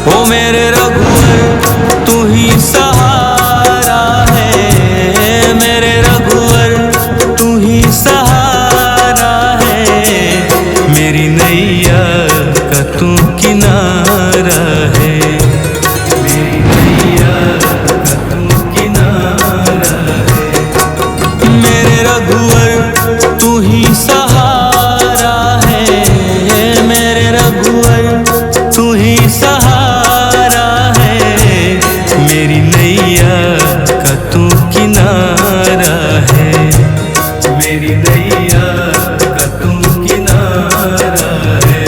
ओ मेरे रघुवर तू ही सहारा है, मेरे रघुवर तू ही सहारा है, मेरी नैया का तू किनारा है, मेरी नैया का तू किनारा है। मेरे रघुवर तू ही सहारा है, मेरे रघुवर तू ही सहारा है, मेरी नैया का तू किनारा है, मेरी नैया का तू किनारा है।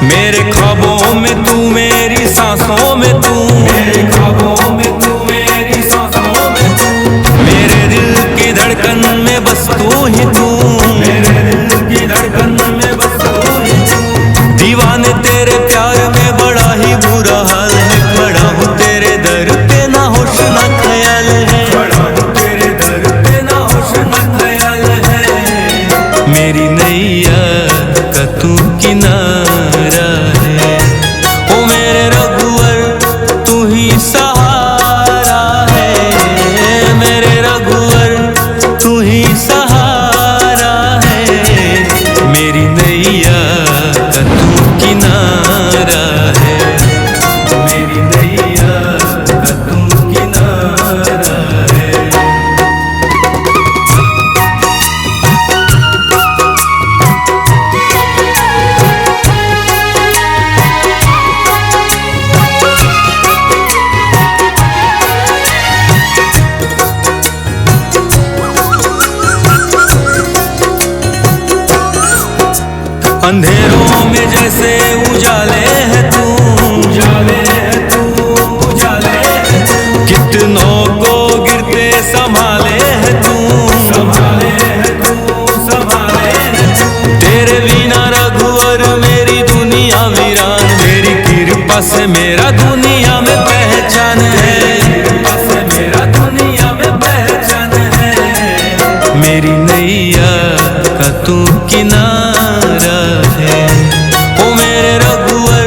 मेरे ख्वाबों में तू, मेरी सांसों में तू, मेरे ख्वाबों में तू, मेरी सांसों में तू, मेरे दिल की धड़कन में बस तू ही तू, मेरे दिल की धड़कन में बस तू ही तू। दीवाने तेरे प्यार में बड़ा ही बुरा हाल है, खड़ा हूँ तेरे दर पे ना होश ना ख्याल है, खड़ा हूँ तेरे दर पे ना होश ना ख्याल है, मेरी नैया का तू किनारा है। ओ मेरे रघुवर तू ही सहारा है, मेरे रघुवर तू ही सहारा है, मेरी नैया का तू किनारा है, मेरी नैया का तू किनारा है। अंधेरों में जैसे उजाले है तू, उजाले है तू, उजाले है तू, कितनों को गिरते संभाले है तू, संभाले है तू, संभाले है तू। तेरे बिना रघुवर मेरी दुनिया वीरान, मेरी कृपा से मेरा दुनिया में पहचान है, कृपा से मेरा दुनिया में पहचान है, मेरी नैया का तू किनारा है। ओ मेरे रघुवर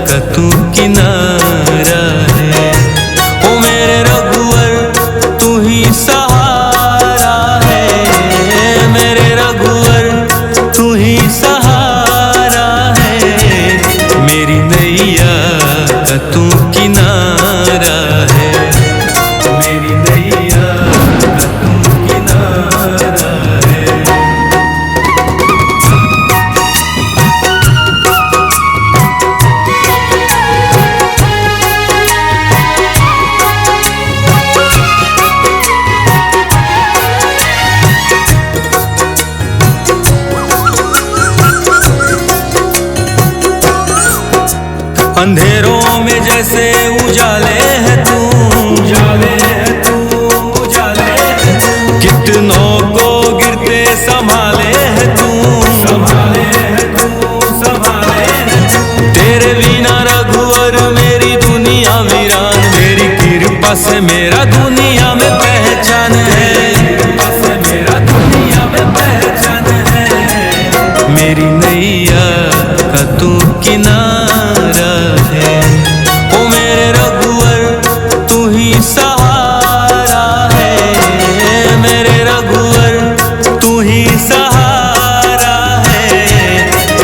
का तू किनारा है। ओ मेरे रघुवर तू ही सहारा है, मेरे रघुवर तू ही सहारा है। मेरी नैया का तू किनारा है, मेरी नैया का तू किनारा है। अंधेरों में जैसे उजाले है तू, उजाले है तू, उजाले है तू। कितनों को गिरते संभाले है तू, संभाले है तू, संभाले है तू। तेरे बिना रघुवर मेरी दुनिया वीरान, मेरी कृपा से मेरा दुनिया में पहचान है, कृपा से मेरा दुनिया में पहचान है। मेरी नैया का तू किनारा है। ओ मेरे रघुवर तू ही सहारा है, मेरे रघुवर तू ही सहारा है।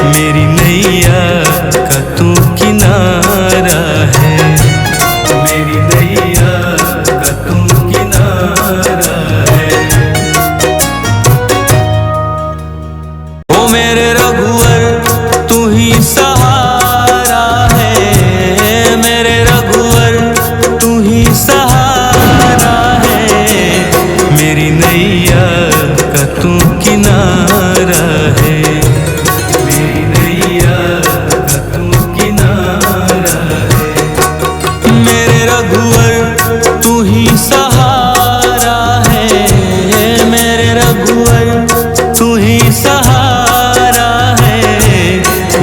मेरी नैया का तू किनारा है, मेरी नैया का तू किनारा है। ओ मेरे रघुवर तू ही सहारा है, मेरे रघुवर तू ही सहारा है। मेरी नैया का तू किनारा है, मेरी नैया का तू किनारा है। मेरे रघुवर तू ही सहारा है, मेरे रघुवर तू ही सहारा है।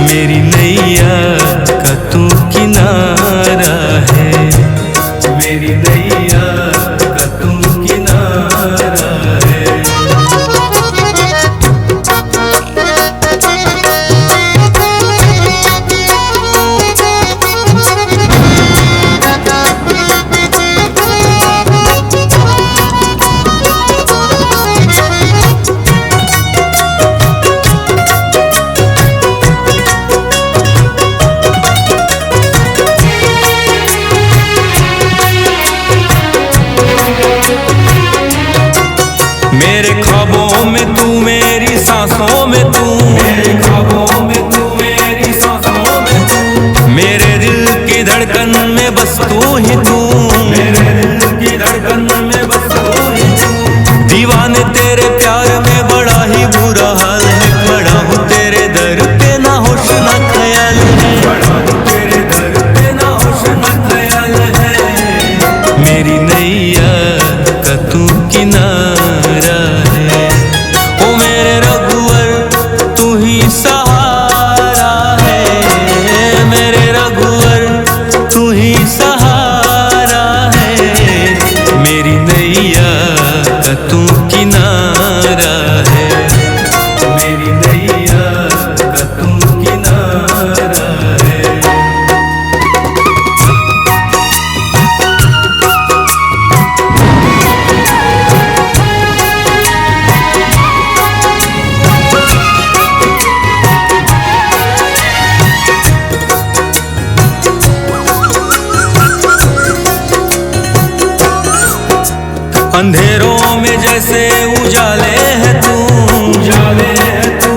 मेरी नैया का तू किनारा है, मेरी नैया का तू किनारा है। मेरे ख्वाबों में तू, मेरी सांसों में तू, मेरे ख्वाबों में तू, मेरी सांसों में तू। मेरे दिल की धड़कन में बस तू ही तू, मेरे दिल की धड़कन में बस तू ही तू। दीवाने तेरे प्यार में बड़ा ही बुरा हाल है, खड़ा हूँ तेरे दर पे ना होश ना ख्याल है, खड़ा हूँ तेरे दर पे ना होश ना ख्याल है। मेरी नैया का तू किनारा है। ओ मेरे रघुवर तू ही सहारा है, मेरे रघुवर तू ही सहारा है। मेरी नैया का तू किनारा है, मेरी नैया का तू किनारा है। अंधेरों में जैसे उजाले है तू, उजाले है तू,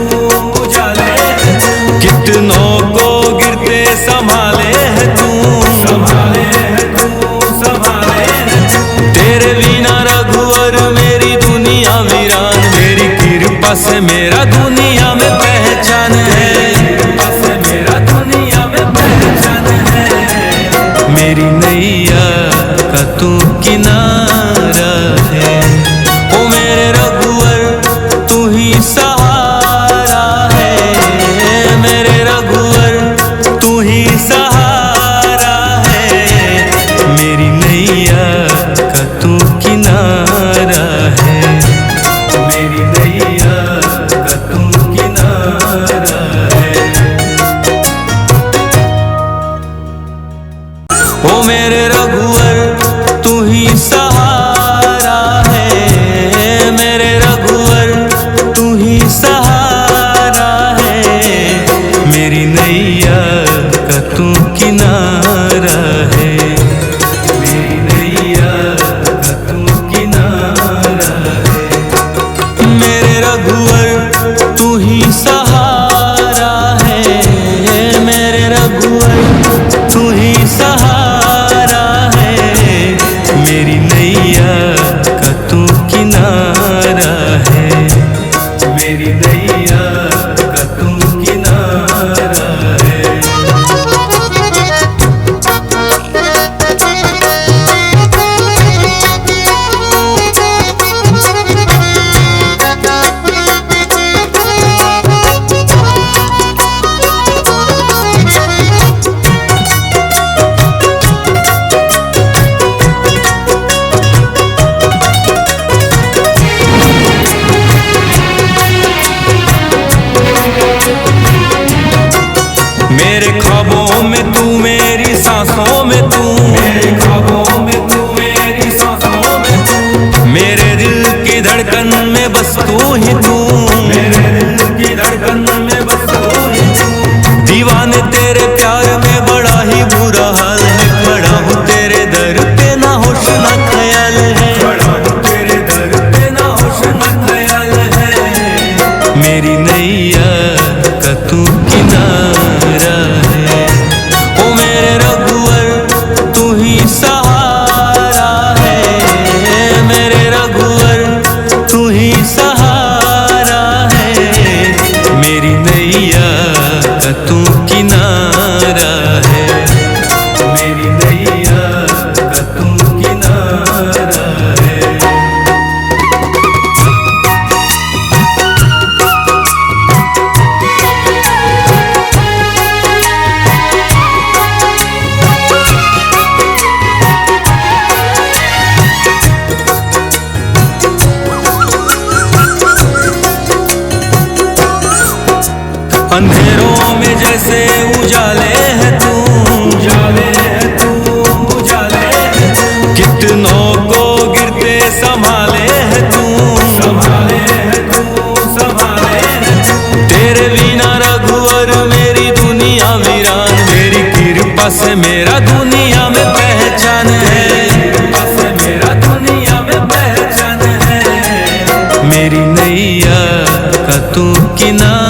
उजाले है तू। कितनों को गिरते संभाले है तू, संभाले है तू, संभाले है तू। तेरे बिना रघुवर मेरी दुनिया वीरान, मेरी कृपा से मेरा दुनिया में पहचान है, कृपा से मेरा दुनिया में पहचान है। मेरी नैया का तू किनारा है। ओ मेरे रघुवर तू ही सहारा है, मेरे रघुवर तू ही सहारा है। मेरी नैया का तू किनारा है, मेरी नैया का तू किनारा है। ख्वाबों में तू मेरी सांसों में तू, मेरे ख्वाबों में तू मेरी सांसों में तू, मेरे दिल की धड़कन में बस तू ही तू, मेरे दिल की धड़कन में बस तू ही तू। दीवाने तेरे प्यार में बड़ा ही बुरा हाल है, खड़ा हूँ तेरे दर पे ना होश ना ख्याल है, खड़ा हूँ तेरे दर पे ना होश ना ख्याल है। मेरी नैया का तू किनारा है, ओ मेरे रघुवर तू ही सहारा है, मेरे रघुवर तू ही सहारा है। मेरी नैया का तू किनारा है, मेरी नैया का तू किनारा है। अंधेरों में जैसे उजाले है तू, उजाले है तू, उजाले है तू। कितनों को गिरते संभाले है तू, संभाले है तू, संभाले है तू। तेरे बिना रघुवर मेरी दुनिया वीरान, तेरी कृपा से मेरा दुनिया में पहचान है, कृपा से मेरा दुनिया में पहचान है। मेरी नैया का तू किनारा